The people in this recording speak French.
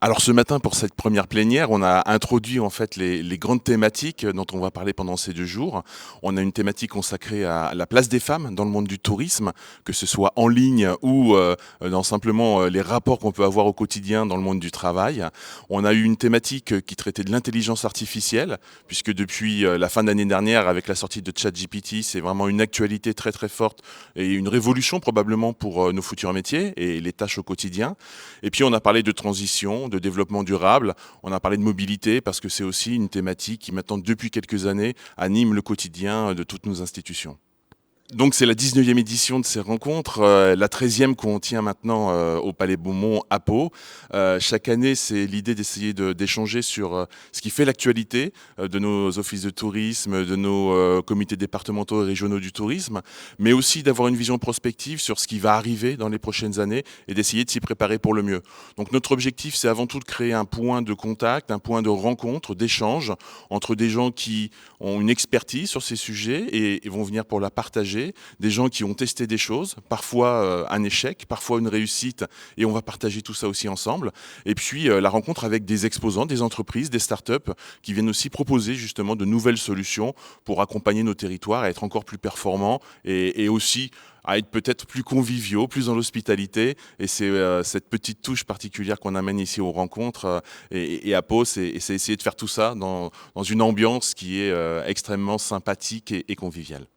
Alors ce matin, pour cette première plénière, on a introduit en fait les grandes thématiques dont on va parler pendant ces 2 jours. On a une thématique consacrée à la place des femmes dans le monde du tourisme, que ce soit en ligne ou dans simplement les rapports qu'on peut avoir au quotidien dans le monde du travail. On a eu une thématique qui traitait de l'intelligence artificielle, puisque depuis la fin de l'année dernière, avec la sortie de ChatGPT, c'est vraiment une actualité très très forte et une révolution probablement pour nos futurs métiers et les tâches au quotidien. Et puis on a parlé de transition, de développement durable, on a parlé de mobilité parce que c'est aussi une thématique qui maintenant depuis quelques années anime le quotidien de toutes nos institutions. Donc c'est la 19e édition de ces rencontres, la 13e qu'on tient maintenant au Palais Beaumont à Pau. Chaque année, c'est l'idée d'essayer d'échanger sur ce qui fait l'actualité de nos offices de tourisme, de nos comités départementaux et régionaux du tourisme, mais aussi d'avoir une vision prospective sur ce qui va arriver dans les prochaines années et d'essayer de s'y préparer pour le mieux. Donc notre objectif, c'est avant tout de créer un point de contact, un point de rencontre, d'échange entre des gens qui ont une expertise sur ces sujets et vont venir pour la partager, des gens qui ont testé des choses, parfois un échec, parfois une réussite, et on va partager tout ça aussi ensemble. Et puis la rencontre avec des exposants, des entreprises, des startups qui viennent aussi proposer justement de nouvelles solutions pour accompagner nos territoires à être encore plus performants et aussi à être peut-être plus conviviaux, plus dans l'hospitalité. Et c'est cette petite touche particulière qu'on amène ici aux rencontres et à Pau, c'est essayer de faire tout ça dans une ambiance qui est extrêmement sympathique et conviviale.